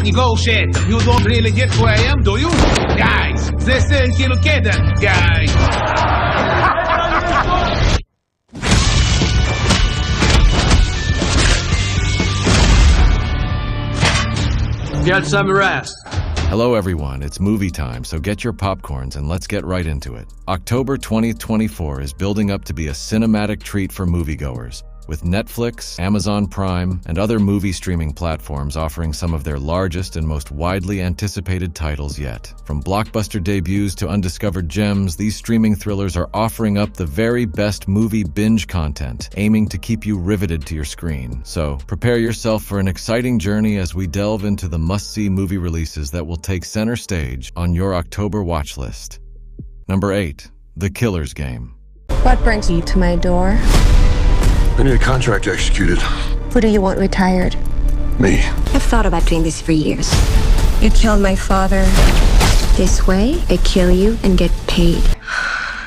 negotiate. You don't really get who I am, do you? Guys, they say kill together, guys. Get some rest. Hello everyone, it's movie time, so get your popcorns and let's get right into it. October 2024 is building up to be a cinematic treat for moviegoers, with Netflix, Amazon Prime, and other movie streaming platforms offering some of their largest and most widely anticipated titles yet. From blockbuster debuts to undiscovered gems, these streaming thrillers are offering up the very best movie binge content, aiming to keep you riveted to your screen. So, prepare yourself for an exciting journey as we delve into the must-see movie releases that will take center stage on your October watch list. Number 8. The Killer's Game. What brings you to my door? I need a contract executed. Who do you want retired? Me. I've thought about doing this for years. You killed my father. This way, I kill you and get paid.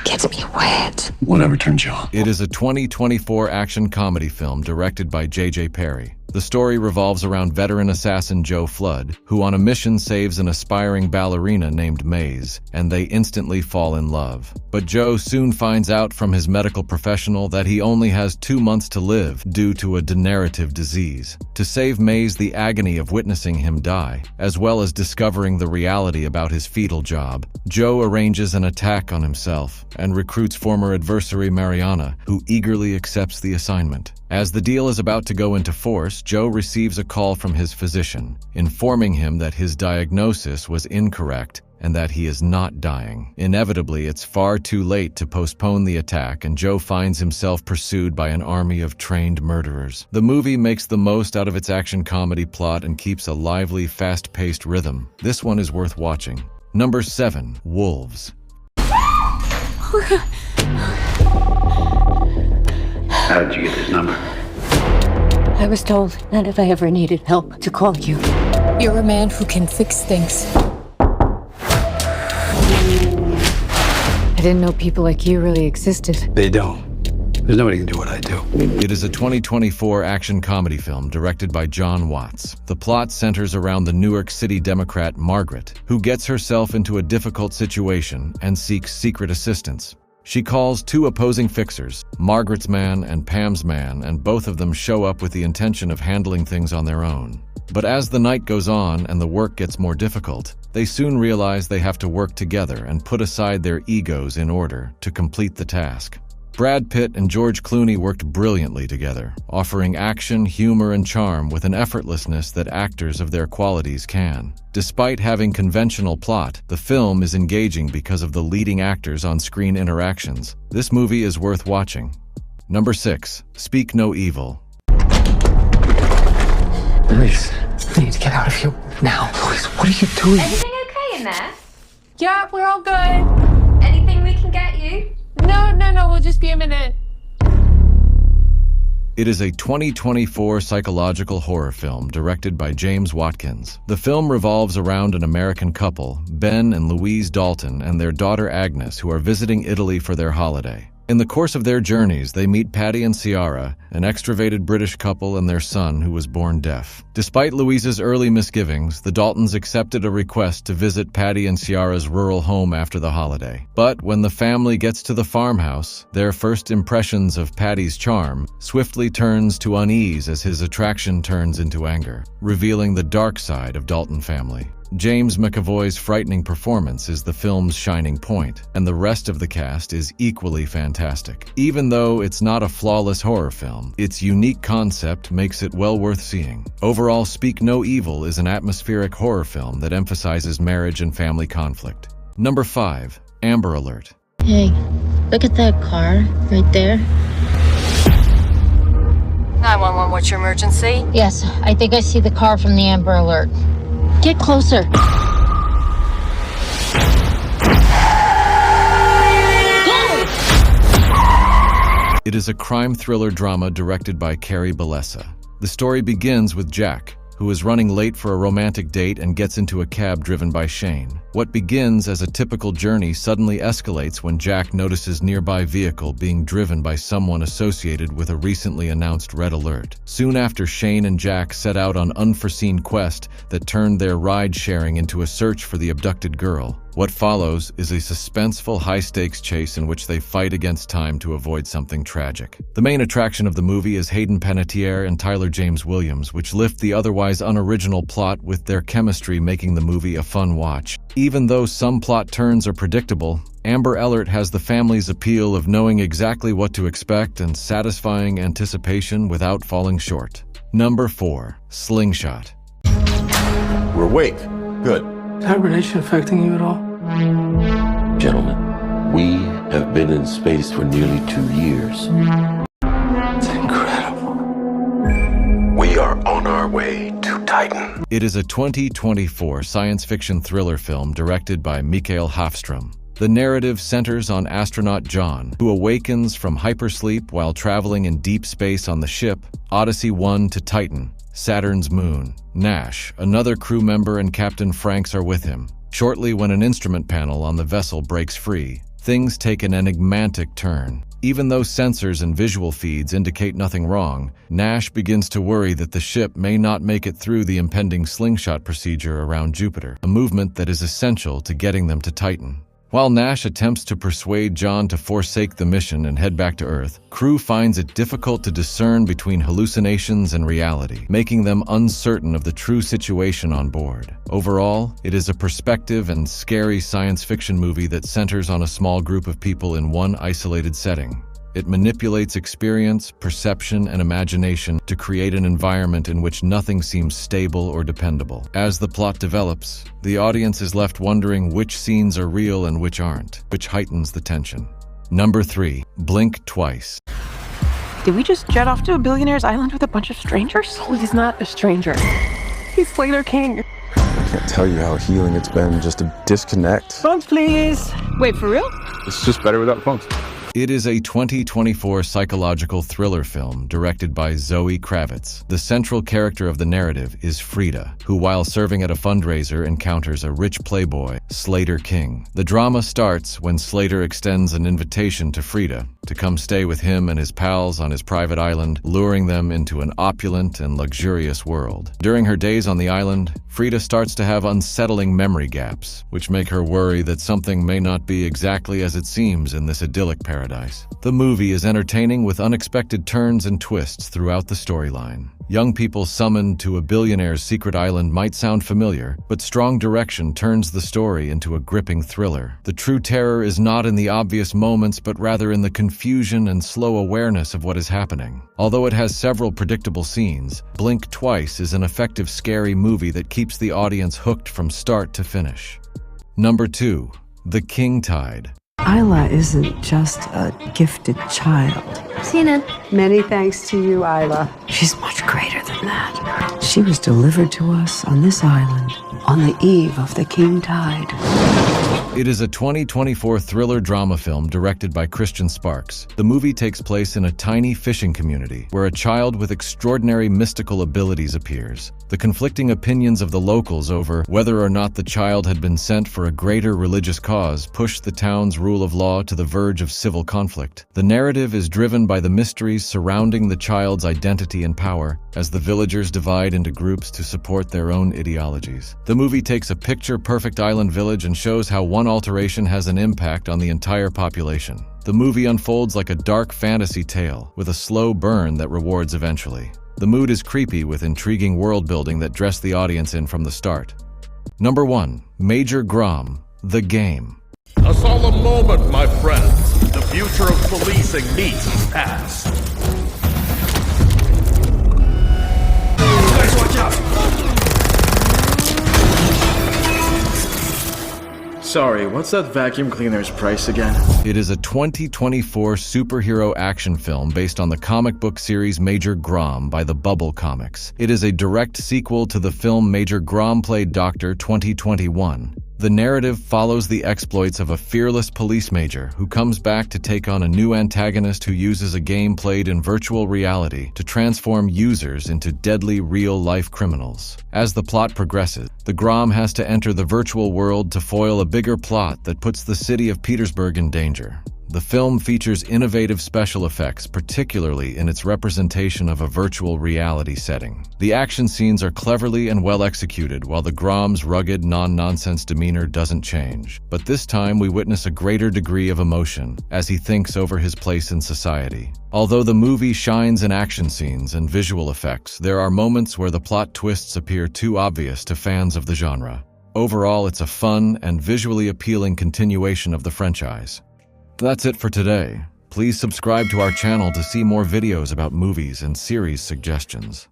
Gets me wet. Whatever turns you on. It is a 2024 action comedy film directed by J.J. Perry. The story revolves around veteran assassin Joe Flood, who on a mission saves an aspiring ballerina named Maze, and they instantly fall in love. But Joe soon finds out from his medical professional that he only has 2 months to live due to a degenerative disease. To save Maze the agony of witnessing him die, as well as discovering the reality about his fetal job, Joe arranges an attack on himself and recruits former adversary Mariana, who eagerly accepts the assignment. As the deal is about to go into force, Joe receives a call from his physician, informing him that his diagnosis was incorrect and that he is not dying. Inevitably, it's far too late to postpone the attack, and Joe finds himself pursued by an army of trained murderers. The movie makes the most out of its action comedy plot and keeps a lively, fast-paced rhythm. This one is worth watching. Number 7. Wolves. How did you get this number? I was told that if I ever needed help, to call you. You're a man who can fix things. I didn't know people like you really existed. They don't. There's nobody can do what I do. It is a 2024 action comedy film directed by John Watts. The plot centers around the Newark City Democrat Margaret, who gets herself into a difficult situation and seeks secret assistance. She calls 2 opposing fixers, Margaret's man and Pam's man, and both of them show up with the intention of handling things on their own. But as the night goes on and the work gets more difficult, they soon realize they have to work together and put aside their egos in order to complete the task. Brad Pitt and George Clooney worked brilliantly together, offering action, humor, and charm with an effortlessness that actors of their qualities can. Despite having conventional plot, the film is engaging because of the leading actors' on-screen interactions. This movie is worth watching. Number 6. Speak No Evil. Please, I need to get out of here now. Please, what are you doing? Anything okay in there? Yeah, we're all good. Anything we can get you? No, we'll just be a minute. It is a 2024 psychological horror film directed by James Watkins. The film revolves around an American couple, Ben and Louise Dalton, and their daughter Agnes, who are visiting Italy for their holiday. In the course of their journeys, they meet Patty and Ciara, an extroverted British couple, and their son, who was born deaf. Despite Louise's early misgivings, the Daltons accepted a request to visit Patty and Ciara's rural home after the holiday. But when the family gets to the farmhouse, their first impressions of Patty's charm swiftly turns to unease as his attraction turns into anger, revealing the dark side of Dalton family. James McAvoy's frightening performance is the film's shining point, and the rest of the cast is equally fantastic. Even though it's not a flawless horror film, its unique concept makes it well worth seeing. Overall, Speak No Evil is an atmospheric horror film that emphasizes marriage and family conflict. Number 5. Amber Alert. Hey, look at that car right there. 911, what's your emergency? Yes, I think I see the car from the Amber Alert. Get closer. Go! It is a crime thriller drama directed by Carrie Bellessa. The story begins with Jack, who is running late for a romantic date and gets into a cab driven by Shane. What begins as a typical journey suddenly escalates when Jack notices a nearby vehicle being driven by someone associated with a recently announced red alert. Soon after, Shane and Jack set out on unforeseen quest that turned their ride-sharing into a search for the abducted girl. What follows is a suspenseful, high-stakes chase in which they fight against time to avoid something tragic. The main attraction of the movie is Hayden Panettiere and Tyler James Williams, which lift the otherwise unoriginal plot with their chemistry, making the movie a fun watch. Even though some plot turns are predictable, Amber Ellert has the family's appeal of knowing exactly what to expect and satisfying anticipation without falling short. Number 4. Slingshot. We're awake. Good. Is hibernation affecting you at all? Gentlemen, we have been in space for nearly 2 years. It's incredible. We are on our way to Titan. It is a 2024 science fiction thriller film directed by Mikael Hafström. The narrative centers on astronaut John, who awakens from hypersleep while traveling in deep space on the ship Odyssey 1 to Titan, Saturn's moon. Nash, another crew member, and Captain Franks are with him. Shortly, when an instrument panel on the vessel breaks free, things take an enigmatic turn. Even though sensors and visual feeds indicate nothing wrong, Nash begins to worry that the ship may not make it through the impending slingshot procedure around Jupiter, a movement that is essential to getting them to Titan. While Nash attempts to persuade John to forsake the mission and head back to Earth, crew finds it difficult to discern between hallucinations and reality, making them uncertain of the true situation on board. Overall, it is a perspective and scary science fiction movie that centers on a small group of people in one isolated setting. It manipulates experience, perception, and imagination to create an environment in which nothing seems stable or dependable. As the plot develops, the audience is left wondering which scenes are real and which aren't, which heightens the tension. Number 3. Blink Twice. Did we just jet off to a billionaire's island with a bunch of strangers? Oh, he's not a stranger. He's Slater King. I can't tell you how healing it's been just to disconnect. Phones, please. Wait, for real? It's just better without phones. It is a 2024 psychological thriller film directed by Zoe Kravitz. The central character of the narrative is Frida, who while serving at a fundraiser encounters a rich playboy, Slater King. The drama starts when Slater extends an invitation to Frida to come stay with him and his pals on his private island, luring them into an opulent and luxurious world. During her days on the island, Frida starts to have unsettling memory gaps, which make her worry that something may not be exactly as it seems in this idyllic paradise. The movie is entertaining with unexpected turns and twists throughout the storyline. Young people summoned to a billionaire's secret island might sound familiar, but strong direction turns the story into a gripping thriller. The true terror is not in the obvious moments, but rather in the confusion and slow awareness of what is happening. Although it has several predictable scenes, Blink Twice is an effective, scary movie that keeps the audience hooked from start to finish. Number 2. The King Tide. Isla isn't just a gifted child. Cena. Many thanks to you, Isla. She's much greater than that. She was delivered to us on this island on the eve of the King Tide. It is a 2024 thriller drama film directed by Christian Sparks. The movie takes place in a tiny fishing community where a child with extraordinary mystical abilities appears. The conflicting opinions of the locals over whether or not the child had been sent for a greater religious cause pushed the town's rule of law to the verge of civil conflict. The narrative is driven by the mysteries surrounding the child's identity and power, as the villagers divide into groups to support their own ideologies. The movie takes a picture-perfect island village and shows how one alteration has an impact on the entire population. The movie unfolds like a dark fantasy tale, with a slow burn that rewards eventually. The mood is creepy with intriguing world building that dressed the audience in from the start. Number 1. Major Grom, The Game. A solemn moment, my friends. The future of policing meets its past. Guys, watch out! Sorry, what's that vacuum cleaner's price again? It is a 2024 superhero action film based on the comic book series Major Grom by the Bubble Comics. It is a direct sequel to the film Major Grom Played Doctor 2021. The narrative follows the exploits of a fearless police major who comes back to take on a new antagonist who uses a game played in virtual reality to transform users into deadly real-life criminals. As the plot progresses, the Grom has to enter the virtual world to foil a bigger plot that puts the city of Petersburg in danger. The film features innovative special effects, particularly in its representation of a virtual reality setting. The action scenes are cleverly and well executed, while the Grom's rugged, non-nonsense demeanor doesn't change. But this time we witness a greater degree of emotion as he thinks over his place in society. Although the movie shines in action scenes and visual effects, there are moments where the plot twists appear too obvious to fans of the genre. Overall, it's a fun and visually appealing continuation of the franchise. That's it for today. Please subscribe to our channel to see more videos about movies and series suggestions.